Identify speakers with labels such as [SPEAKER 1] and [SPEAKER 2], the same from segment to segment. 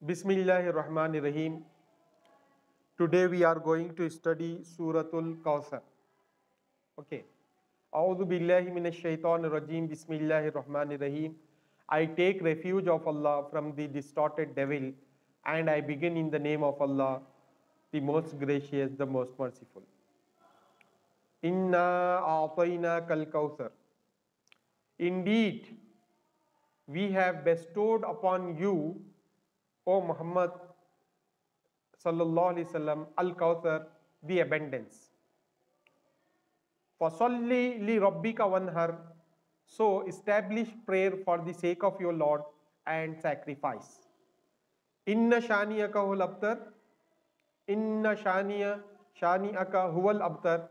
[SPEAKER 1] Bismillahirrahmanirrahim. Today we are going to study Suratul Kawthar. Okay. A'udhu billahi minash shaitanir rajim. Bismillahirrahmanirrahim. I take refuge of Allah from the distorted devil, and I begin in the name of Allah, the most gracious, the most merciful. Inna a'tayna kal Kawthar. Indeed, we have bestowed upon you, O Muhammad sallallahu alaihi wasallam, al Kawthar, the abundance. Fasalli li rabbika wanhar. So establish prayer for the sake of your Lord and sacrifice. Inna shaniyaka huwal abtar. Inna shani'aka huwal abtar.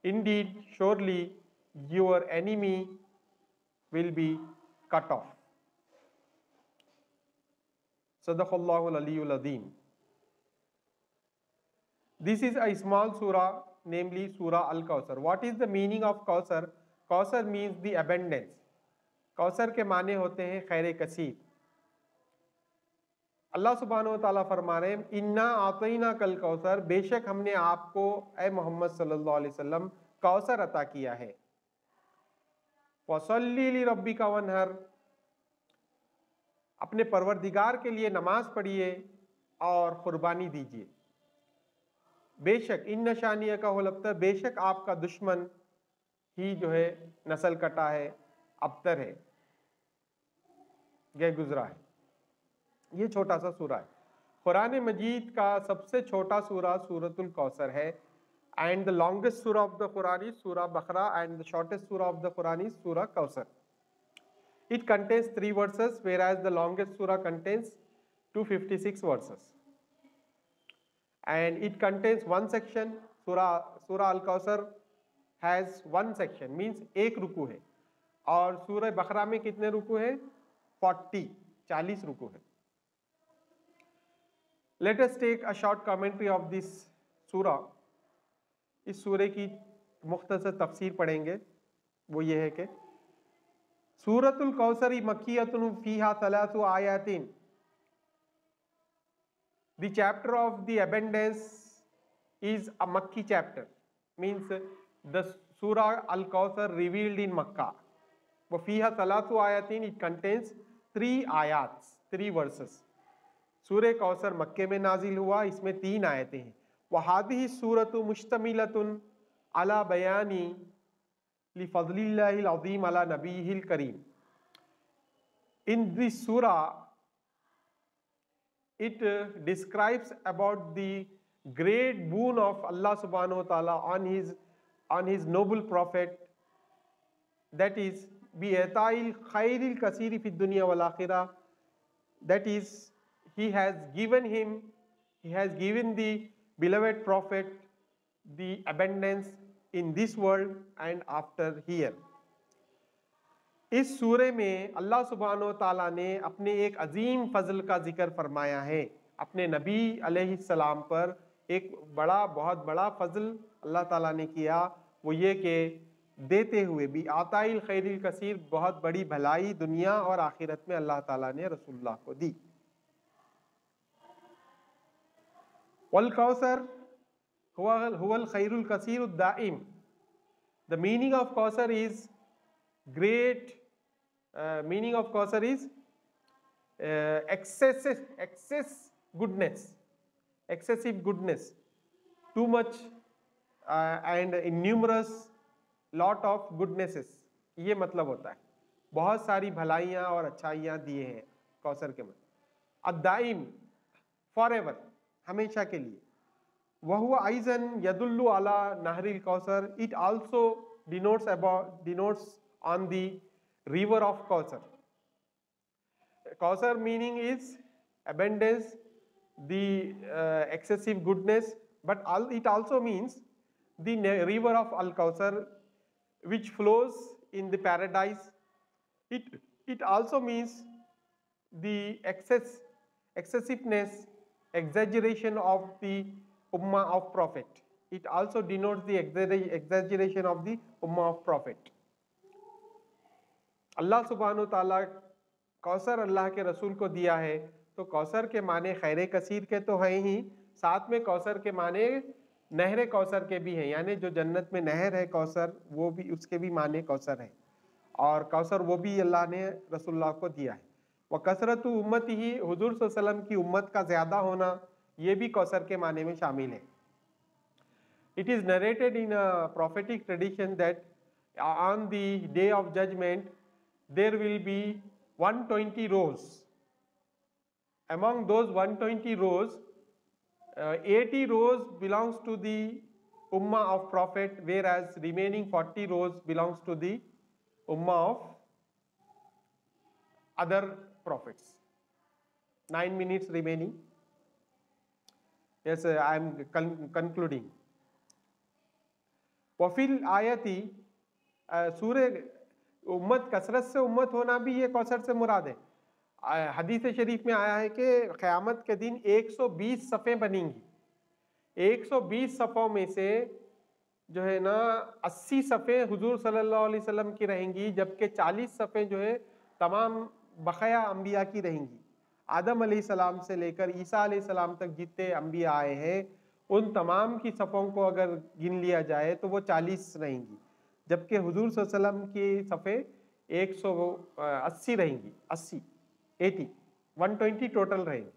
[SPEAKER 1] Indeed, surely your enemy will be cut off. Sadaqallahu al-aliyyul azim. This is a small surah, namely Surah Al-Kawthar. What is the meaning of Kawthar? Kawthar means the abundance. Kawthar के माने होते हैं खैर कसीर. अल्लाह सुब्हानहु व तआला फरमा रहे हैं, इन्ना आतईना कल कौसर, बेशक हमने आपको ए मोहम्मद सल्लल्लाहु अलैहि वसल्लम कौसर अता किया है. फसल्ली ली रब्बिका वनहर, अपने परवरदिगार के लिए नमाज पढ़िए और कुर्बानी दीजिए. बेशक इन नशानिया का होलअब्तर, बेशक आपका दुश्मन ही जो है नस्ल कटा है, अब्तर है, गए गुजरा है. ये छोटा सा सूरा है. कुरान मजीद का सबसे छोटा सूरा सूरतुल कौसर है. एंड द लॉन्गेस्ट सूरा ऑफ द कुरान इज सूरा बकरा एंड द शॉर्टेस्ट सूरा ऑफ द कुरान इज सूरा Kausar. It contains 3 verses, whereas the longest surah contains 256 verses. And it contains one section. Surah Al-Kawthar has one section, means एक रुकू है. और सूरह बकरा में कितने रुकू है? 40 रुकू है. Let us take a short commentary of this surah. इस सूरह की मुख्तसर तफसीर पढ़ेंगे. वो ये है कि सूरतुल Kausari मक्कियतुन फीहा सलासु आयातिन. The chapter of the abundance is a Makki chapter, means the Surah Al-Kawthar revealed in Makkah. Wa fiha salatu ayatin, it contains 3 ayats, 3 verses. सूरह कौसर मक्के में नाजिल हुआ, इसमें 3 आयतें हैं. वहादिही सूरतु मुश्तमिलतुन अला बयानी लिफज़लिल्लाहिल अज़ीम अला नबीहिल करीम. In this surah, it describes about the great boon of Allah subhanahu wa ta'ala on his noble prophet, that is bi'ata'il khairil kasiri fid dunya wal akhirah. That is, he has given the beloved prophet the abundance in this world and after here. इस सूरे में अल्लाह सुब्हानहु व तआला ने अपने एक अजीम फजल का जिक्र फरमाया है. अपने नबी अलैहिस्सलाम पर एक बहुत बड़ा फजल अल्लाह ताला ने किया. वो ये कि देते हुए भी आताइल खैरिल कसीर, बहुत बड़ी भलाई दुनिया और आखिरत में अल्लाह ताला ने रसूलुल्लाह को दी. वल कौसर हुवल खैरुल कसीरुद दाइम. The meaning of Kawthar is great. Meaning of Kawthar is excessive goodness, too much and numerous lot of goodnesses. ये मतलब होता है बहुत सारी भलाइयाँ और अच्छाइयाँ दिए हैं कौसर के में. अदाइम, फॉरएवर, हमेशा के लिए. वहुवा आइजन यदुल्लु अला नहरिल Kausar. It also denotes on the river of Kawthar. Kawthar meaning is abundance, the excessive goodness, but it also means the river of Al-Kawthar which flows in the paradise. It also means the excessiveness, exaggeration of the Ummah of Prophet. It also denotes the exaggeration of the Ummah of Prophet. अल्लाह सुब्हानहु ताला कौसर अल्लाह के रसूल को दिया है तो कौसर के माने खैर कसीर के तो हैं ही, साथ में कौसर के माने नहर कौसर के भी हैं, यानी जो जन्नत में नहर है कौसर, वो भी उसके भी माने कौसर है। और कौसर वो भी अल्लाह ने रसूलुल्लाह को दिया है। वह कसरत उम्मत ही, हुजूर सल्लल्लाहु अलैहि वसल्लम की उम्मत का ज़्यादा होना, ये भी कौसर के माने में शामिल है। It is narrated in a prophetic tradition that on the day of judgment there will be 120 rows. Among those 120 rows, 80 rows belongs to the ummah of prophet, whereas remaining 40 rows belongs to the ummah of other prophets. 9 minutes remaining. Yes, I am concluding. वफिल आयती, सूर्य उम्मत, कसरत से उम्मत होना भी ये कौसर से मुराद है। हदीस शरीफ में आया है कि क़यामत के दिन 120 सफ़ें बनेंगी। 120 सफ़ों में से जो है ना 80 सफ़ें हुजूर सल्लल्लाहु अलैहि वसल्लम की रहेंगी, जबकि 40 सफ़ें जो है तमाम बक़ाया अम्बिया की रहेंगी। आदम अलैहिस्सलाम से लेकर ईसा अलैहिस्सलाम तक जितने अम्बिया आए हैं उन तमाम की सफ़ों को अगर गिन लिया जाए तो वो 40 रहेंगी, जबकि हुजूर सल्लल्लाहु अलैहि वसल्लम की सफ़ें 180 रहेंगी। 80 120 टोटल रहेंगी।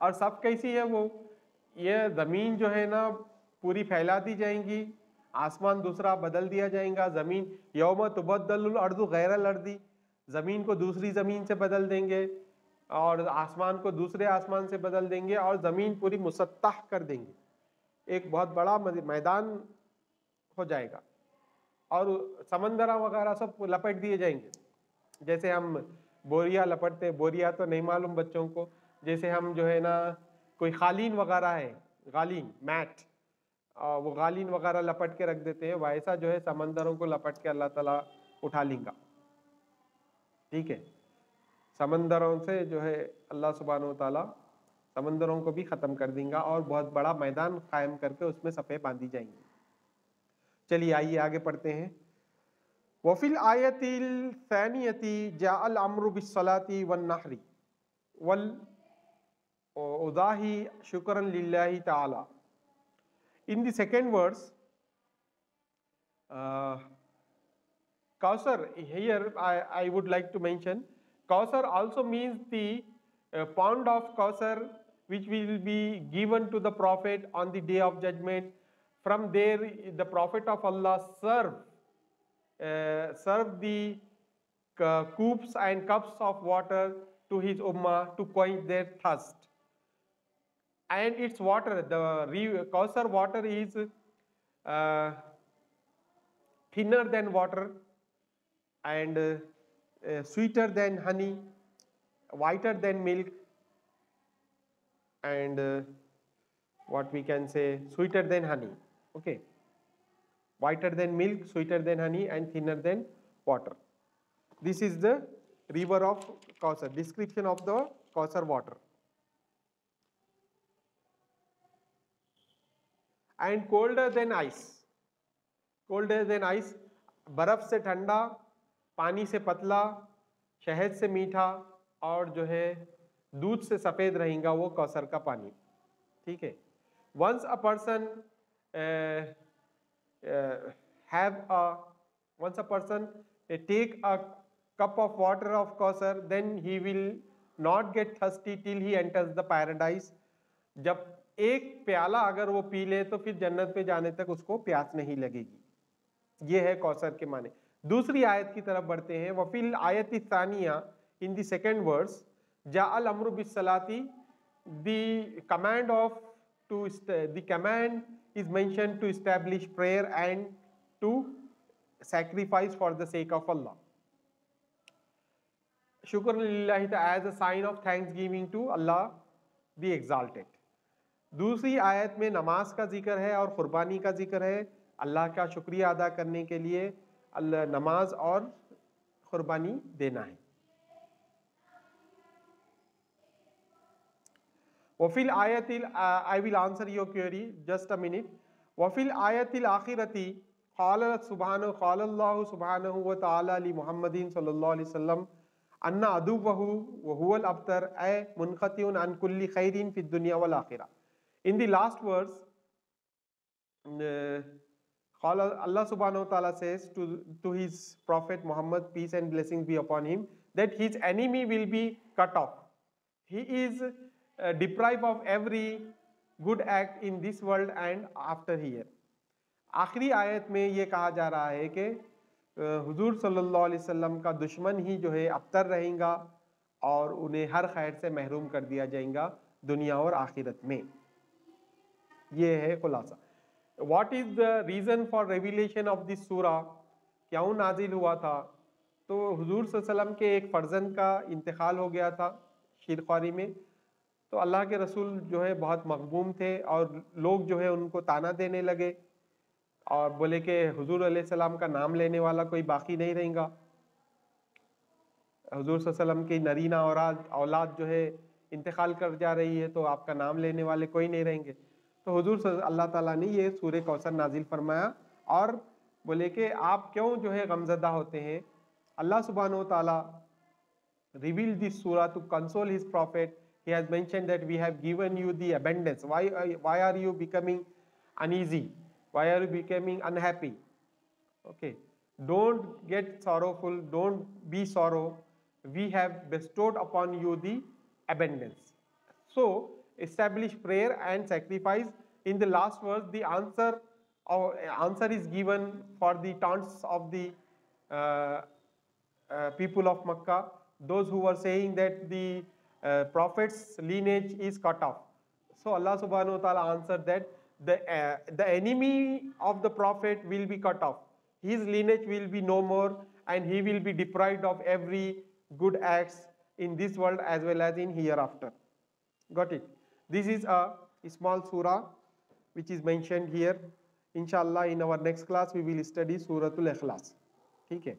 [SPEAKER 1] और सब कैसी है वो, ये ज़मीन जो है ना पूरी फैला दी जाएंगी, आसमान दूसरा बदल दिया जाएगा। ज़मीन यौम तुबद्दलुल अर्दु गैरल अर्दी, ज़मीन को दूसरी ज़मीन से बदल देंगे और आसमान को दूसरे आसमान से बदल देंगे और ज़मीन पूरी मुसत्तह कर देंगे। एक बहुत बड़ा मैदान हो जाएगा और समंदर वगैरह सब लपेट दिए जाएंगे। जैसे हम बोरिया लपटते, बोरिया तो नहीं मालूम बच्चों को, जैसे हम जो है ना कोई कालीन वगैरह है, गालीन मैट, वो गालीन वगैरह लपट के रख देते हैं, वैसा जो है समंदरों को लपट के अल्लाह ताला उठा लेगा। ठीक है, समंदरों से जो है अल्लाह सुब्हानहू व तआला समंदरों को भी ख़त्म कर देगा और बहुत बड़ा मैदान कायम करके उसमें सफ़े बांधी जाएंगी। चलिए आइए आगे पढ़ते हैं। वफिल आयतिल सानियती जाअल अम्रु बिस्सलाती वन नहरी वल उदाही शुक्रन लिल्लाहि ताला। In the second verse, Kausar, here I would like to mention, Kausar also means the pond of Kausar which will be given to the Prophet on the day of judgment. From there the Prophet of Allah serve the coops and cups of water to his ummah to quench their thirst. And its water, the Kausar water is thinner than water and sweeter than honey, whiter than milk, and what we can say, sweeter than honey. Okay, whiter than milk, sweeter than honey, and thinner than water. This is the river of Kausar, description of the Kausar water. And colder than ice, colder than ice, बर्फ से ठंडा, पानी से पतला, शहद से मीठा और जो है दूध से सफ़ेद रहेगा वो कौसर का पानी। ठीक है, once a person take a cup of water of Kausar, then he will not get thirsty till he enters the paradise. जब एक प्याला अगर वो पी ले तो फिर जन्नत में जाने तक उसको प्यास नहीं लगेगी। ये है कौसर के माने। दूसरी आयत की तरफ बढ़ते हैं। वफिल आयत सानिया, इन द सेकेंड वर्स, जाअल अम्रु बिस्सलाती, the command is mentioned to establish prayer and to sacrifice for the sake of Allah. Shukr lillahi as a sign of thanksgiving to Allah the exalted. दूसरी आयत में नमाज का जिक्र है और कुर्बानी का जिक्र है। अल्लाह का शुक्रिया अदा करने के लिए अल्लाह नमाज और कुर्बानी देना है। वफिल आयतिल, I will answer your query, just a minute. वफिल आयतिल आखिरती क़ाल सुब्हानहु क़ाल अल्लाहु सुब्हानहु व तआला लि मुहम्मदिन सल्लल्लाहु अलैहि वसल्लम अन्ना अदुव्वहु व हुवल अब्तर ऐ मुनक़तिउन अन कुल्ली खैरिन फिद दुनिया वल आखिरा. In the last verse, Allah subhanahu wa ta'ala says to his prophet Muhammad, peace and blessings be upon him, that his enemy will be cut off. He is deprived of every good act in this world and after here. आखिरी आयत में ये कहा जा रहा है कि हुजूर सल्लल्लाहु अलैहि वसल्लम का दुश्मन ही जो है अबतर रहेगा और उन्हें हर खैर से महरूम कर दिया जाएगा दुनिया और आखिरत में. ये है खुलासा. What is the reason for revelation of this surah? क्यों नाजिल हुआ था? तो हुजूर सल्लल्लाहु अलैहि वसल्लम के एक फर्जंद का इंतकाल हो गया था शीरख्वारी में. तो अल्लाह के रसूल जो है बहुत मकबूम थे और लोग जो है उनको ताना देने लगे और बोले कि हुजूर अलैहि सलाम का नाम लेने वाला कोई बाकी नहीं रहेगा. हुजूर सल्लल्लाहु अलैहि वसल्लम की नरीना औलाद जो है इंतकाल कर जा रही है तो आपका नाम लेने वाले कोई नहीं रहेंगे. तो हुजूर अल्लाह ताला ने ये सूरह कौसर नाजिल फरमाया और बोले कि आप क्यों जो है गमज़दा होते हैं. अल्लाह सुब्हानहु व तआला revealed this surah to console his prophet. He has mentioned that we have given you the abundance. Why are you becoming uneasy? Why are you becoming unhappy? Okay, don't get sorrowful, don't be sorrow. We have bestowed upon you the abundance. So establish prayer and sacrifice. In the last verse, the answer is given for the taunts of the people of Makkah, those who were saying that the prophet's lineage is cut off. So Allah subhanahu wa ta'ala answered that the enemy of the prophet will be cut off. His lineage will be no more and he will be deprived of every good acts in this world as well as in hereafter. Got it? This is a small surah which is mentioned here. Inshallah, in our next class we will study Suratul Ikhlas. ठीक है.